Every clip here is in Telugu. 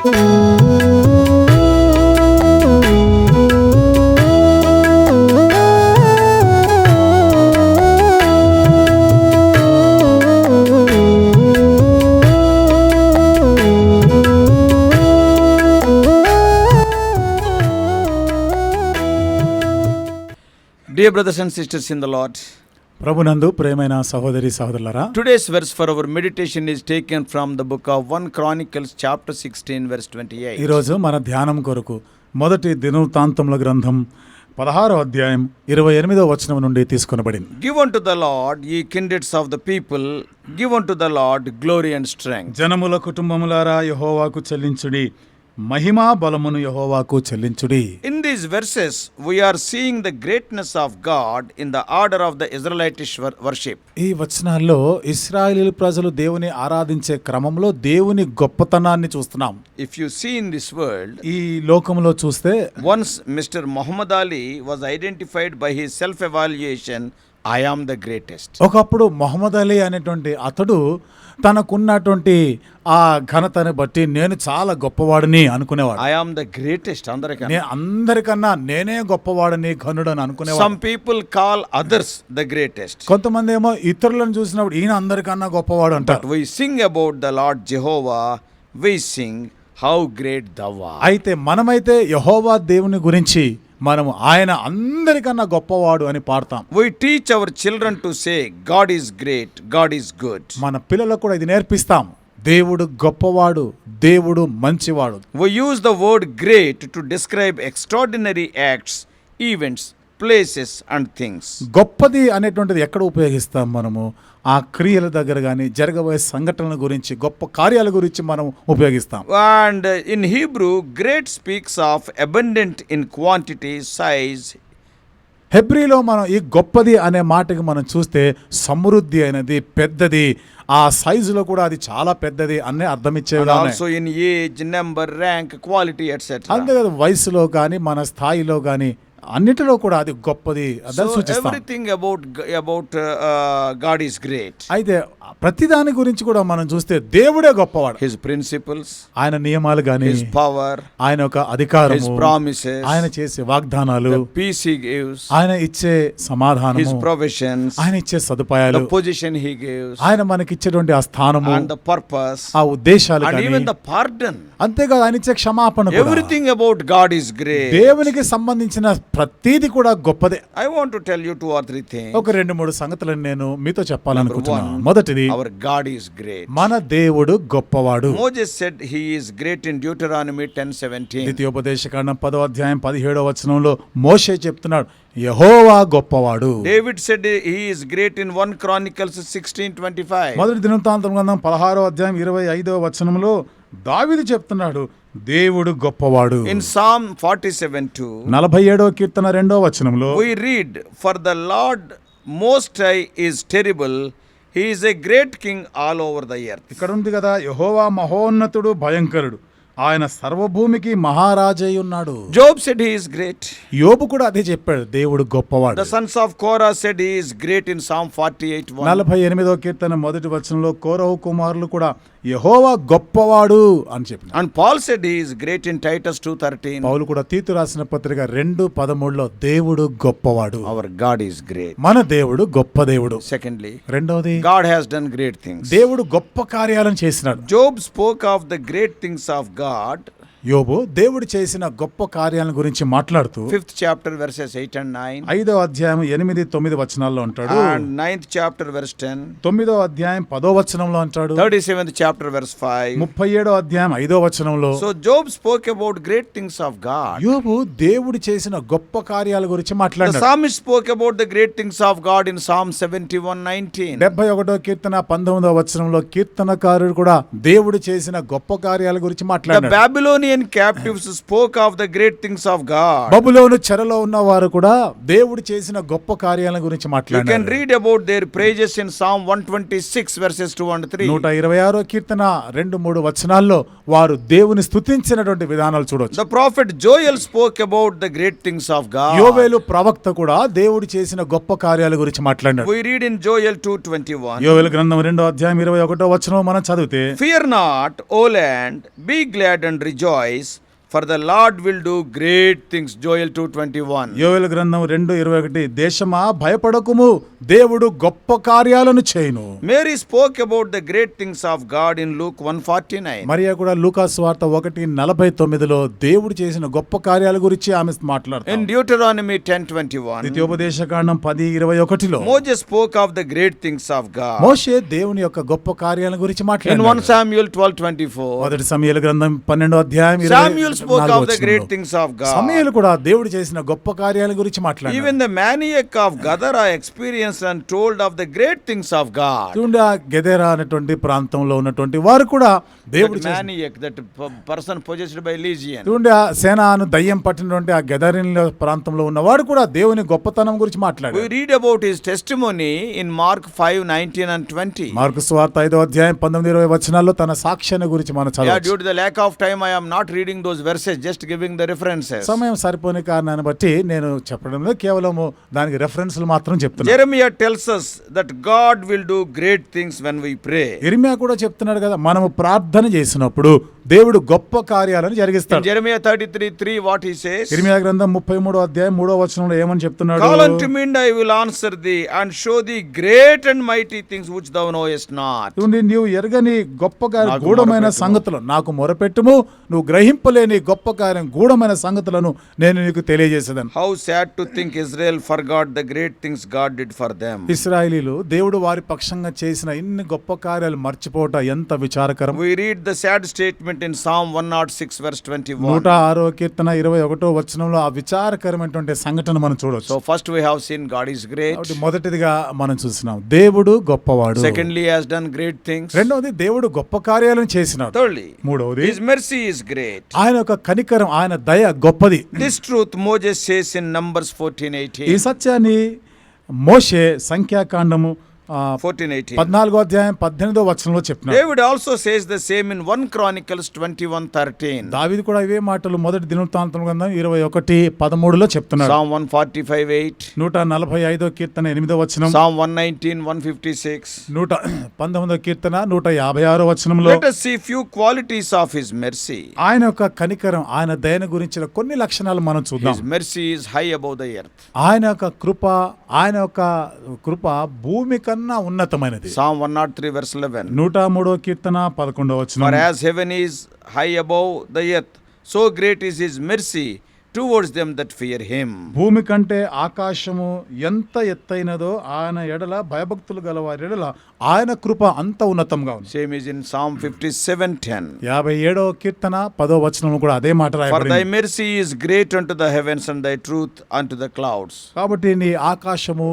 Dear brothers and sisters in the Lord, ప్రభునందు ప్రియమైన సహోదరి సహోదరులారా, today's verse for our meditation is taken from the book of 1 Chronicles chapter 16 verse 28. ఈ రోజు మన ధ్యానం కొరకు మొదటి దినవృత్తాంతముల గ్రంథం 16వ అధ్యాయం 28వ వచనం నుండి తీసుకొనబడింది. Give unto the Lord, ye kindreds of the people, give unto the Lord glory and strength. జనముల కుటుంబములారా యెహోవాకు చెల్లించుడి, మహిమా బలమును యెహోవాకు చెల్లించుడి. In these verses we are seeing the greatness of God in the order of the Israelitish worship. ఈ వచనాల్లో ఇశ్రాయేలు ప్రజలు దేవుని ఆరాధించే క్రమంలో దేవుని గొప్పతనాన్ని చూస్తున్నాం. If you see in this world, ఈ లోకంలో చూస్తే once Mr. Muhammad Ali was identified by his self-evaluation, I am the greatest. ఒకప్పుడు మొహమ్మద్ అలీ అనేటువంటి అతడు తనకున్నటువంటి ఆ ఘనతని బట్టి నేను చాలా గొప్పవాడిని అనుకునేవాడు. I am the greatest. అందరికన్నా నేనే గొప్పవాడిని, ఘనుడని అనుకునేవాడు. Some people call others the greatest. కొంతమంది ఏమో ఇతరులను చూసినప్పుడు ఈయన అందరికన్నా గొప్పవాడు అంటారు. But we sing about the Lord Jehovah, we sing how great thou art. అయితే మనమైతే యెహోవా దేవుని గురించి మనము ఆయన అందరికన్నా గొప్పవాడు అని పాడతాం. We teach our children to say God is great, God is good. మన పిల్లలకు కూడా ఇది నేర్పిస్తాం. దేవుడు గొప్పవాడు, దేవుడు మంచివాడు. We use the word great to describe extraordinary acts, events, places and things. గొప్పది అనేటువంటిది ఎక్కడ ఉపయోగిస్తాం మనము? ఆ క్రియల దగ్గర కానీ జరగబోయే సంఘటనల గురించి, గొప్ప కార్యాల గురించి మనం ఉపయోగిస్తాం. And in Hebrew, great speaks of abundant in quantity, size. హెబ్రీలో మనం ఈ గొప్పది అనే మాటకి మనం చూస్తే సమృద్ధి అయినది, పెద్దది, ఆ సైజులో కూడా అది చాలా పెద్దది అనే అర్థం ఇచ్చేవిగా. Also in age, number, rank, quality, etc. అంతేకాదు వయసులో కానీ మన స్థాయిలో కానీ అన్నిటిలో కూడా అది గొప్పది అదని సూచిస్తాం. Everything about God is great. అయితే ప్రతిదాని గురించి కూడా మనం చూస్తే దేవుడే గొప్పవాడు. His principles, ఆయన నియమాలు గాని, His power, ఆయన ఒక అధికారము, His promises, ఆయన చేసే వాగ్దానాలు, the peace He gives, ఆయన ఇచ్చే సమాధానము, His provisions, ఆయన ఇచ్చే సదుపాయాలు, the position He gives, ఆయన మనకి ఇచ్చేటువంటి ఆ స్థానము, and the purpose, ఆ ఉద్దేశాలు and కానీ, even the pardon. అంతేకాదు ఆయన ఇచ్చే క్షమాపణ కూడా. Everything about God is great. దేవునికి సంబంధించిన ప్రతిది కూడా గొప్పదే. I want to tell you 2 or 3 things. ఒక 2-3 సంగతులను నేను మీతో చెప్పాలనుకుంటున్నాను. మొదటిది, our God is great. మన దేవుడు గొప్పవాడు. Moses said he is great in Deuteronomy 10:17. ద్వితీయోపదేశకాండం 10వ అధ్యాయం 17వ వచనంలో మోషే చెప్తున్నాడు యెహోవా గొప్పవాడు. David said he is great in 1 Chronicles 16:25. మొదటి దినవృత్తాంతం గ్రంథం 16వ అధ్యాయం 25వ వచనంలో దావీదు చెప్తున్నాడు దేవుడు గొప్పవాడు. In Psalm 47:2, 47వ కీర్తన 2వ వచనంలో we read, for the Lord most high is terrible, he is a great king all over the earth. ఇక్కడ ఉంది కదా, యెహోవా మహోన్నతుడు, భయంకరుడు, ఆయన సర్వభూమికి మహారాజై ఉన్నాడు. Job said he is great. యోబు కూడా అదే చెప్పాడు, దేవుడు గొప్పవాడు. The sons of Korah said he is great in Psalm 48:1. 48వ కీర్తన మొదటి వచనంలో కోరహు కుమారులు కూడా యెహోవా గొప్పవాడు అని చెప్పారు. And Paul said he is great in Titus 2:13. పౌలు కూడా తీతు రాసిన పత్రిక 2:13లో దేవుడు గొప్పవాడు. Our God is great. మన దేవుడు గొప్ప దేవుడు. Secondly, రెండవది, God has done great things. దేవుడు గొప్ప కార్యాలను చేసినాడు. Job spoke of the great things of God. యోబు దేవుడు చేసిన గొప్ప కార్యాల గురించి మాట్లాడుతూ 5th chapter verses 8 and 9. 5వ అధ్యాయం 8-9 వచనాల్లో అంటాడు. And 9th chapter verse 10. 9వ అధ్యాయం 10వ వచనంలో అంటాడు. 37th chapter verse 5. 37వ అధ్యాయం 5వ వచనంలో. So Job spoke about great things of God. యోబు దేవుడు చేసిన గొప్ప కార్యాల గురించి The మాట్లాడాడు. psalmist spoke about the great things of God in Psalm 71:19. 71వ కీర్తన 19వ వచనంలో కీర్తనకారుడు కూడా దేవుడు చేసిన గొప్ప కార్యాల గురించి The మాట్లాడాడు. Babylonian Babylonian captives spoke of the great things of God. బబులోను చెరలో ఉన్న వారు కూడా దేవుడు చేసిన గొప్ప కార్యాల గురించి You can మాట్లాడారు. read about their praises in Psalm 126 verses 2 and 3. 126వ కీర్తన 2-3 వచనాల్లో వారు దేవుని స్తుతించినటువంటి విధానాలు చూడొచ్చు. The prophet Joel spoke about the great things of God. యోవేలు ప్రవక్త కూడా దేవుడు చేసిన గొప్ప కార్యాల గురించి మాట్లాడాడు. We read in Joel 2:21. యోవేలు గ్రంథం 2వ అధ్యాయం 21వ వచనం మనం చదివితే, Fear not, O land, be glad and rejoice, for the Lord will do great things. Joel 2:21. యోవేలు గ్రంథం 2:21, దేశమా భయపడకుము, దేవుడు గొప్ప కార్యాలను చేయును. Mary spoke about the great things of God in Luke 1:49. Mariya కూడా లూకా సువార్త 1:49లో దేవుడు చేసిన గొప్ప కార్యాల గురించి ఆమె మాట్లాడుతారు. In Deuteronomy 10:21. ద్వితీయోపదేశకాండం 10:21లో Moses spoke of the great things of God. మోషే దేవుని యొక్క గొప్ప కార్యాల గురించి In 1 మాట్లాడాడు. Samuel 12:24. మొదటి సమూయేలు గ్రంథం 12వ అధ్యాయం Samuel spoke of the great 24 things of God. సమూయేలు కూడా దేవుడు చేసిన గొప్ప కార్యాల గురించి మాట్లాడాడు. Even the maniac of Gadara experienced and told of the great things of God. చూడండి, ఆ గెదెరా అనేటువంటి ప్రాంతంలో ఉన్నటువంటి వారు కూడా దేవుడు That maniac, that person possessed by legion. చూడండి, ఆ సేనాను దయ్యం పట్టినటువంటి ఆ గెదరిన్ల ప్రాంతంలో ఉన్నవాడు కూడా దేవుని గొప్పతనం గురించి We మాట్లాడాడు. read about his testimony in Mark 5:19 and 20. Mark సువార్త 5వ అధ్యాయం 19-20 వచనాల్లో తన సాక్ష్యాన్ని గురించి మనం Yeah, చదవచ్చు. due to the lack of time, I am not reading those verses, just giving the references. సమయం సరిపోని కారణాన్ని బట్టి నేను చెప్పడంలో కేవలము దానికి రెఫరెన్స్లు మాత్రం చెప్తున్నాను. Jeremiah tells us that God will do great things when we pray. ఇర్మియా కూడా చెప్తున్నాడు కదా, మనము ప్రార్థన చేసినప్పుడు దేవుడు గొప్ప కార్యాలను In జరిగిస్తాడు. Jeremiah 33:3, what he says? ఇర్మియా గ్రంథం 33వ అధ్యాయం 3వ వచనంలో ఏమని చెప్తున్నాడు? Call unto me and I will answer thee and show thee great and mighty things which thou knowest not. చూడండి, నీవు ఎరగని గొప్ప కార్యం నాకు గూఢమైన మొరపెట్టుము. సంగతులు నాకు మొరపెట్టుము, నువ్వు గ్రహింపలేని గొప్ప కార్యం గూఢమైన సంగతులను నేను నీకు తెలియజేసేదను. How sad to think Israel forgot the great things God did for them. ఇశ్రాయేలీలు దేవుడు వారి పక్షంగా చేసిన ఇన్ని గొప్ప కార్యాలు మర్చిపోవట ఎంత విచారకరం. We read the sad statement in Psalm 106 verse 21. 106వ కీర్తన 21వ వచనంలో ఆ విచారకరమైనటువంటి సంఘటన మనం చూడొచ్చు. So first we have seen God is great. కాబట్టి మొదటిదిగా మనం చూస్తున్నాం దేవుడు గొప్పవాడు. Secondly, he has done great things. రెండవది దేవుడు గొప్ప కార్యాలను చేసినాడు. Thirdly, మూడవది his mercy is great. ఆయన యొక్క కనికరం, ఆయన దయ గొప్పది. This truth Moses says in Numbers ఈ 14:18. సత్యాన్ని మోషే సంఖ్యాకాండము 14:18. 14వ అధ్యాయం 18వ వచనంలో చెప్తున్నాడు. David also says the same in 1 Chronicles 21:13. దావీదు కూడా ఇవే మాటలు మొదటి దినవృత్తాంతం గ్రంథం 21:13లో చెప్తున్నాడు. Psalm 145:8. 145వ కీర్తన 8వ వచనం, Psalm 119, 156. 119వ కీర్తన 156వ వచనంలో Let us see few qualities of his mercy. ఆయన యొక్క కనికరం, ఆయన దయను గురించిన కొన్ని లక్షణాలు మనం చూద్దాం. His mercy is high above the earth. ఆయన యొక్క కృప భూమి కన్నా ఉన్నతమైనది. Psalm 103 verse 11. 103వ కీర్తన 11వ For వచనం, as heaven is high above the earth, so great is his mercy towards them that fear him. భూమి కంటే ఆకాశము ఎంత ఎత్తైనదో ఆయన ఎడల భయభక్తులు గల వారి ఎడల ఆయన కృప అంత ఉన్నతంగా ఉంది. Same is in Psalm 57:10. 57వ కీర్తన 10వ వచనంలో కూడా అదే మాట For thy రాయబడింది. mercy is great unto the heavens and thy truth unto the clouds. కాబట్టి నీ ఆకాశము,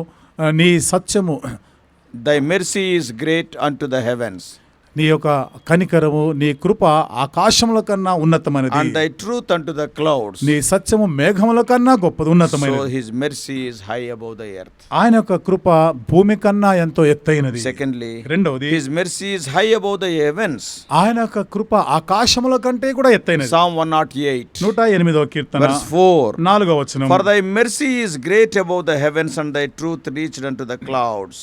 నీ సత్యము, Thy mercy is great unto the heavens నీ యొక్క కనికరము, నీ కృప ఆకాశముల కన్నా ఉన్నతమైనది. and thy truth unto the clouds. నీ సత్యము మేఘముల కన్నా గొప్పది, So ఉన్నతమైనది. his mercy is high above the earth. ఆయన యొక్క కృప భూమి కన్నా ఎంతో ఎత్తైనది. Secondly, రెండవది, his mercy is high above the heavens. ఆయన యొక్క కృప ఆకాశముల కంటే కూడా ఎత్తైనది. Psalm 108 108వ కీర్తన verse 4. 4వ వచనం, For thy mercy is great above the heavens and thy truth reached unto the clouds.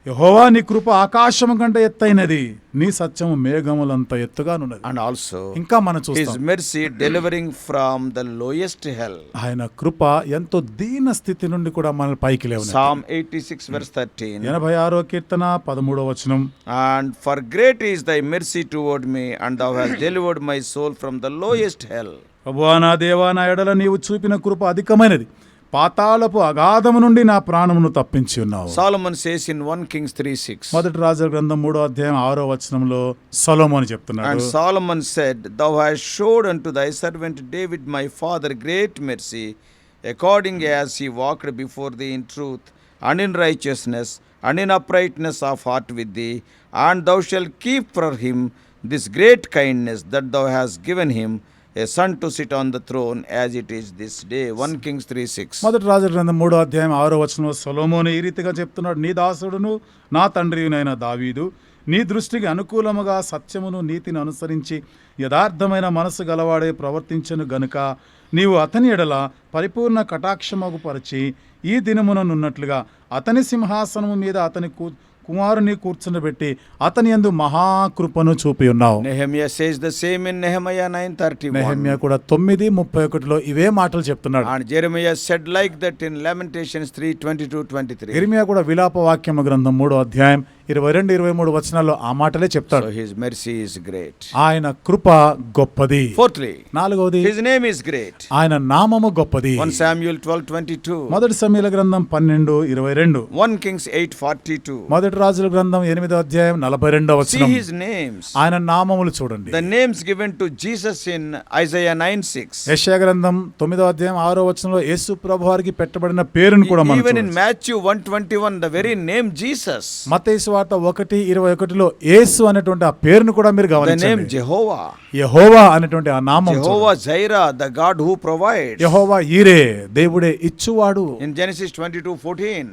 యెహోవా నీ కృప ఆకాశము కంటే ఎత్తైనది, నీ సత్యము మేఘములంత ఎత్తుగానున్నది. And also ఇంకా మనం his చూస్తాం mercy delivering from the lowest hell. ఆయన కృప ఎంతో దీన స్థితి నుండి కూడా మనల్ని పైకి లేవనెత్తింది. Psalm 86 verse 13. 86వ కీర్తన 13వ వచనం, And for great is thy mercy toward me, and thou hast delivered my soul from the lowest hell. ప్రభువా నా దేవా నా ఎడల నీవు చూపిన కృప అధికమైనది, పాతాళపు అగాధము నుండి నా ప్రాణమును తప్పించి ఉన్నావు. Solomon says in 1 Kings 3:6. మొదటి రాజుల గ్రంథం 3వ అధ్యాయం 6వ వచనంలో సొలొమోను And చెప్తున్నాడు, Solomon said, Thou hast showed unto thy servant David my father great mercy, according as he walked before thee in truth, and in righteousness, and in uprightness of heart with thee, and thou shalt keep for him this great kindness that thou hast given him, a son to sit on the throne as it is this day. 1 Kings 3:6. మొదటి రాజుల గ్రంథం 3వ అధ్యాయం 6వ వచనంలో సొలొమోను ఈ రీతిగా చెప్తున్నాడు, నీ దాసుడును నా తండ్రియునైన దావీదు నీ దృష్టికి అనుకూలముగా సత్యమును నీతిని అనుసరించి యథార్థమైన మనసు గలవాడే ప్రవర్తించను గనుక నీవు అతని ఎడల పరిపూర్ణ కటాక్షమగు పరిచి ఈ దినముననున్నట్లుగా అతని సింహాసనము మీద అతని కుమారుని కూర్చుండబెట్టి అతని యందు మహాకృపను చూపి ఉన్నావు. Nehemiah says the same in Nehemiah 9:31. Nehemiah కూడా 9:31లో ఇవే మాటలు చెప్తున్నాడు. And Jeremiah said like that in Lamentations 3:22-23. ఇర్మియా కూడా విలాప వాక్యము గ్రంథం 3వ అధ్యాయం 22-23 వచనాల్లో ఆ మాటలే చెప్తాడు. So his mercy is great. ఆయన కృప గొప్పది. Fourthly, నాలుగవది his name is great. ఆయన నామము గొప్పది. 1 Samuel 12:22. మొదటి సమూయేలు గ్రంథం 12:22. 1 Kings 8:42. మొదటి రాజుల గ్రంథం 8వ అధ్యాయం 42వ See వచనం. his names. ఆయన నామములు చూడండి. The names given to Jesus in Isaiah 9:6. యెషయా గ్రంథం 9వ అధ్యాయం 6వ వచనంలో యేసు ప్రభువారికి పెట్టబడిన పేరును కూడా మనం Even in చూడొచ్చు. Matthew 1:21, the very name Jesus. మత్తయి సువార్త 1:21లో యేసు అనేటువంటి ఆ పేరును కూడా మీరు The name గమనించండి. Jehovah. యెహోవా అనేటువంటి ఆ నామం చూడండి. Jehovah Jireh, the God who provides. యెహోవా ఈరే, దేవుడే ఇచ్చువాడు. In Genesis 22:14.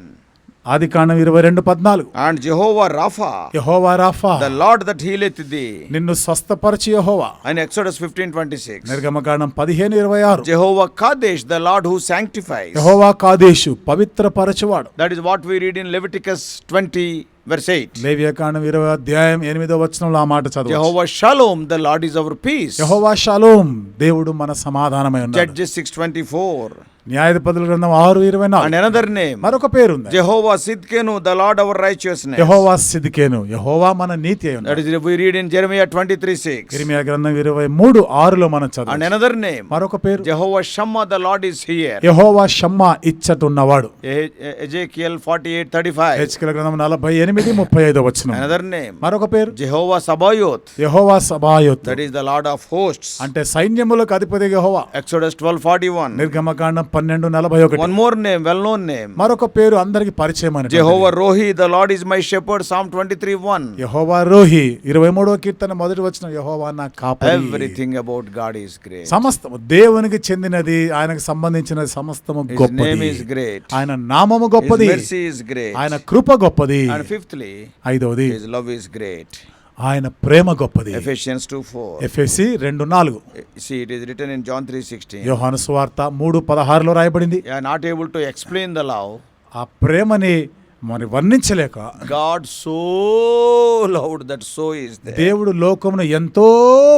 Adikandam 22:14. And Jehovah Rapha, Jehovah Rapha, the Lord that healeth thee. నిన్ను స్వస్థపరచు యెహోవా. And Exodus 15:26. నిర్గమకాండం 15:26. Jehovah Kadesh, the Lord who sanctifies. Jehovah Kadesh, పవిత్రపరచువాడు. That is what we read in Leviticus 20:8. లేవియకాండం 20వ అధ్యాయం 8వ వచనంలో ఆ మాట చదవండి. Jehovah Shalom, the Lord is our peace. Jehovah shalom, దేవుడు మన సమాధానమై ఉన్నాడు. Judges 6:24. న్యాయాధిపతుల గ్రంథం 6:24. And another name, మరొక పేరు ఉంది. Jehovah Sidkenu, the Lord our righteousness. యెహోవా సిద్కేను, యెహోవా మన నీతి అయి That ఉన్నాడు. is we read in Jeremiah 23:6. ఇర్మియా గ్రంథం 23:6లో మనం And చదవాలి. another name, మరొక పేరు Jehovah Shammah, the Lord is here. Jehovah Shammah, ఇచ్చటున్నవాడు. Ezekiel 48:35. హెచ్కేల గ్రంథం 48:35 వచనం. Another name, మరొక పేరు Jehovah Sabaoth. Jehovah సబాయోత్, That is the Lord of hosts. అంటే సైన్యములకు అధిపతి యెహోవా. Exodus 12:41. నిర్గమకాండం 12:41. One more name, well-known name. మరొక పేరు అందరికి పరిచయమైన Jehovah Rohi, the Lord is my shepherd. Psalm 23:1. యెహోవా రోహి 23వ కీర్తన మొదటి వచనం, యెహోవా నా కాపరి. Everything about God is great. సమస్తము దేవునికి చెందినది, ఆయనకు సంబంధించిన సమస్తము His గొప్పది. name is great. ఆయన నామము His గొప్పది, mercy is great. ఆయన కృప గొప్పది. And fifthly, ఐదవది His love is great. ఆయన ప్రేమ గొప్పది. Ephesians 2:4. ఎఫెసీ 2:4. See, it is written in John 3:16. యోహాను సువార్త 3:16లో రాయబడింది. You are not able to explain the love. ఆ ప్రేమని మరి వర్ణించలేక, God so loved that so is there. దేవుడు లోకమును ఎంతో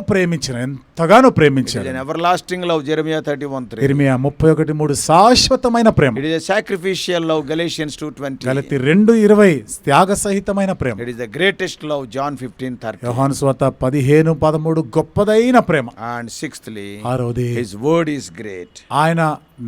ప్రేమించిన, ఎంతగానో It is ప్రేమించాడు. an everlasting love. Jeremiah 31:3. ఇర్మియా 31:3 శాశ్వతమైన ప్రేమ. It is a sacrificial love. Galatians 2:20. గలతీ 2:20 త్యాగ సహితమైన ప్రేమ. It is the greatest love. John 15:30. యోహాను సువార్త 15:13 గొప్పదైన ప్రేమ. And sixthly, ఆరోది His word is great. ఆయన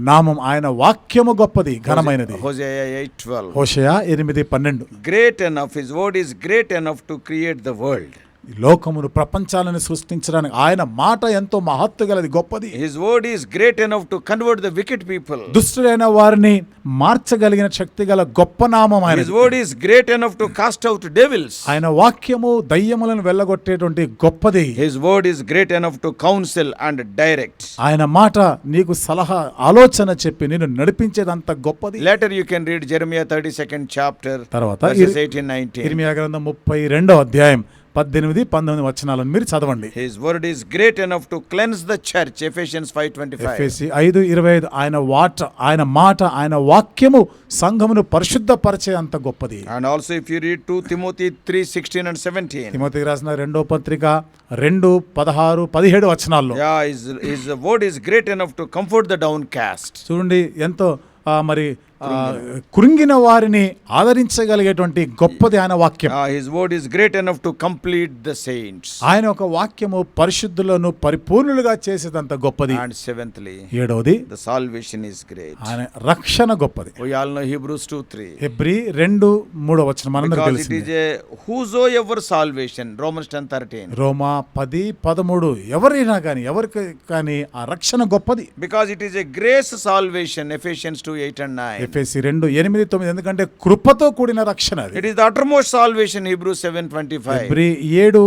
నామం, ఆయన వాక్యము గొప్పది, ఘనమైనది. Hosea 8:12. హోషేయ 8:12. Great enough. His word is great enough to create the world. ఈ లోకమును ప్రపంచాలను సృష్టించడానికి ఆయన మాట ఎంతో మహత్తు గలది, గొప్పది. His word is great enough to convert the wicked people. దుష్టులైన వారిని మార్చగలిగిన శక్తి గల గొప్ప నామం ఆయన. His word is great enough to cast out devils. ఆయన వాక్యము దయ్యములను వెళ్ళగొట్టేటువంటి గొప్పది. His word is great enough to counsel and direct. ఆయన మాట నీకు సలహా, ఆలోచన చెప్పి నిన్ను నడిపించేదంత గొప్పది. Later you can read Jeremiah 32nd chapter, తర్వాత verses 18-19. ఇర్మియా గ్రంథం 32వ అధ్యాయం 18-19 వచనాలను మీరు చదవండి. His word is great enough to cleanse the church. Ephesians 5:25. ఎఫెసీ 5:25 ఆయన మాట, ఆయన వాక్యము సంఘమును పరిశుద్ధపరిచే అంత గొప్పది. And also if you read 2 Timothy 3:16 and 17. తిమోతికి రాసిన 2వ పత్రిక 2:16-17 వచనాల్లో Yeah, his word is great enough to comfort the downcast. చూడండి, ఎంతో మరి కృంగిన వారిని ఆదరించగలిగేటువంటి గొప్పది ఆయన వాక్యం. His word is great enough to complete the saints. ఆయన ఒక వాక్యము పరిశుద్ధులను పరిపూర్ణులుగా చేసేదంత గొప్పది. And seventhly, ఏడవది the salvation is great. ఆయన రక్షణ గొప్పది. We all know Hebrews 2:3. Hebrew 2:3 వచనం మనందరికీ Because it తెలిసిందే. is a whosoever salvation. Romans 10:13. రోమా 10:13 ఎవరైనా కానీ, ఎవరికి కానీ ఆ రక్షణ గొప్పది. Because it is a grace salvation. Ephesians 2:8 and 9. ఎఫెసీ 2:8-9 ఎందుకంటే కృపతో కూడిన రక్షణ అది. It is the uttermost salvation. Hebrews 7:25. Hebrew 7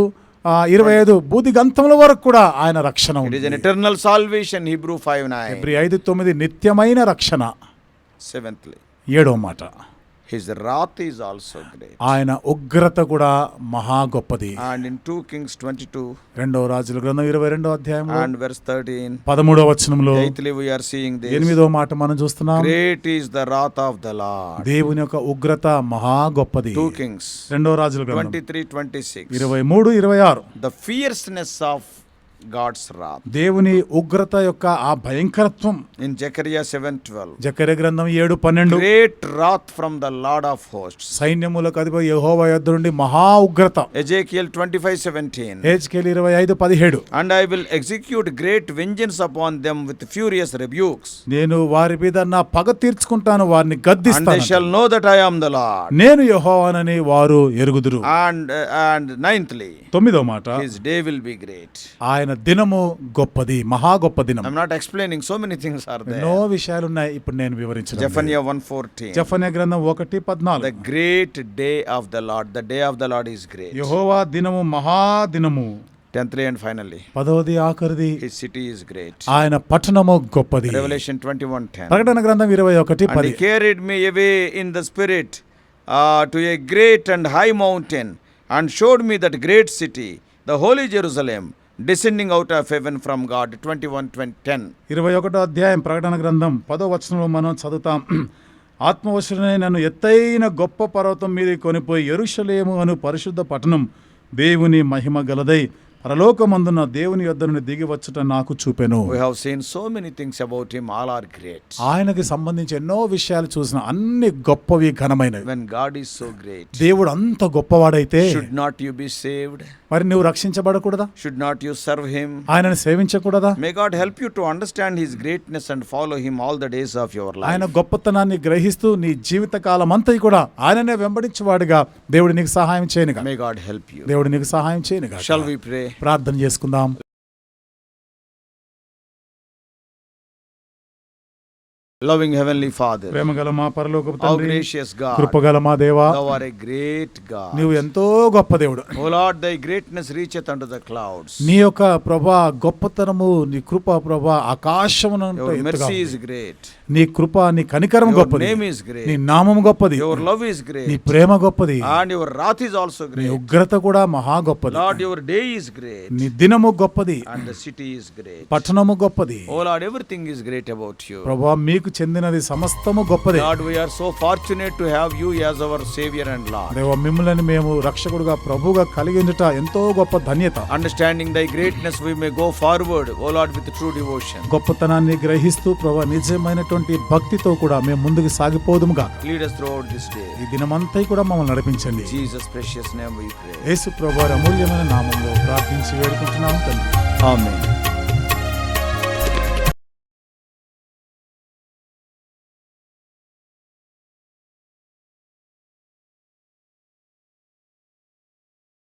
25 బూదిగంతముల వరకు కూడా ఆయన రక్షణ It is ఉంది. an eternal salvation, Hebrew 5:9. Hebrew 5:9 నిత్యమైన రక్షణ. Seventhly, 7వ మాట, his wrath is also great. ఆయన ఉగ్రత కూడా మహా గొప్పది. And in 2 Kings 22 రెండవ రాజుల గ్రంథం 22వ అధ్యాయంలో and verse 13, 13వ వచనంలో eighthly we are seeing this. 8వ మాట మనం చూస్తున్నాం. Great is the wrath of the Lord. దేవుని యొక్క ఉగ్రత మహా గొప్పది. 2 Kings రెండవ రాజుల గ్రంథం 23:26. 23-26 The fierceness of God's wrath. దేవుని ఉగ్రత యొక్క ఆ భయంకరత్వం. In Zechariah 7:12. జకర్య గ్రంథం 7:12 Great wrath from the Lord of hosts. సైన్యములకు అధిపతి యెహోవా యొద్ద నుండి మహా ఉగ్రత. Ezekiel 25:17. హెజ్కేలు 25:17 And I will execute great vengeance upon them with furious rebukes. నేను వారి మీద నా పగ తీర్చుకుంటాను, వారిని And they గద్దిస్తాను. shall know that I am the Lord. నేను యెహోవానని వారు ఎరుగుదురు. And ninthly, 9వ మాట, his day will be great. ఆయన దినము గొప్పది, మహా గొప్ప దినం. I'm not explaining, so many things are ఎన్నో there. విషయాలు ఉన్నాయి, ఇప్పుడు నేను వివరించను. Zephaniah 1:14. జెఫన్యా గ్రంథం 1:14 The great day of the Lord. The day of the Lord is great. యెహోవా దినము మహా దినము. 10thly and finally, 10వది ఆఖరిది, his city is great. ఆయన పట్టణము గొప్పది. Revelation 21:10. ప్రకటన గ్రంథం And he 21:10 carried me away in the spirit to a great and high mountain, and showed me that great city, the holy Jerusalem, descending out of heaven from God. 21:10. 21వ అధ్యాయం ప్రకటన గ్రంథం 10వ వచనంలో మనం చదువుతాం. ఆత్మవశుడైన నన్ను ఎత్తైన గొప్ప పర్వతం మీద కొనిపోయి యెరూషలేము అను పరిశుద్ధ పట్టణం దేవుని మహిమ గలదై పరలోకమందున దేవుని యొద్ద నుండి దిగి వచ్చుట నాకు చూపెను. We have seen so many things about him, all are great. ఆయనకి సంబంధించి ఎన్నో విషయాలు చూసిన, అన్ని గొప్పవి ఘనమైనవి. When God is so great, దేవుడు అంత గొప్పవాడైతే should not you be saved? మరి నువ్వు రక్షించబడకూడదా? Should not you serve him? ఆయనను సేవించకూడదా? May God help you to understand his greatness and follow him all the days of your ఆయన life. గొప్పతనాన్ని గ్రహిస్తూ నీ జీవిత కాలం అంతా కూడా ఆయననే వెంబడించేవాడుగా దేవుడు నీకు సహాయం చేయనుగా. May God help you. దేవుడు నీకు సహాయం చేయనుగా. Shall we pray? ప్రార్థన చేసుకుందాం. Loving Heavenly Father, ప్రేమగల మా పరలోకపు how తండ్రి, gracious God, కృపగల మా దేవా, thou art a great God. నీవు ఎంతో గొప్ప దేవుడు. O Lord, thy greatness reacheth unto the clouds. నీ యొక్క ప్రభా గొప్పతనము, నీ కృప ప్రభా ఆకాశమునంత Your ఎత్తుగా mercy ఉంది. is great. నీ కృప, నీ కనికరం Your గొప్పది. name is great. నీ నామము గొప్పది. Your love is నీ great. ప్రేమ గొప్పది. And your wrath is also నీ great. ఉగ్రత కూడా మహా గొప్పది. Lord, your day is great. నీ దినము గొప్పది, And the city is great. పట్టణము గొప్పది. Oh Lord, everything is great about you. ప్రభా మీకు చెందినది సమస్తము గొప్పది. Lord, we are so fortunate to have you as our Savior and Lord. దేవా మిమ్మల్ని మేము రక్షకుడుగా ప్రభువుగా కలిగి ఉండుట ఎంతో గొప్ప ధన్యత. Understanding thy greatness, we may go forward, O Lord, with true devotion. గొప్పతనాన్ని గ్రహిస్తూ ప్రభా నిజమైనటువంటి భక్తితో కూడా మేము ముందుకు సాగిపోదుముగా. Lead us throughout this day. ఈ దినమంతా కూడా మమ్మల్ని నడిపించండి. In Jesus' precious name we pray. యేసు ప్రభువారి అమూల్యమైన నామంలో ప్రార్థించి వేడుకుంటున్నాము తండ్రి. Amen.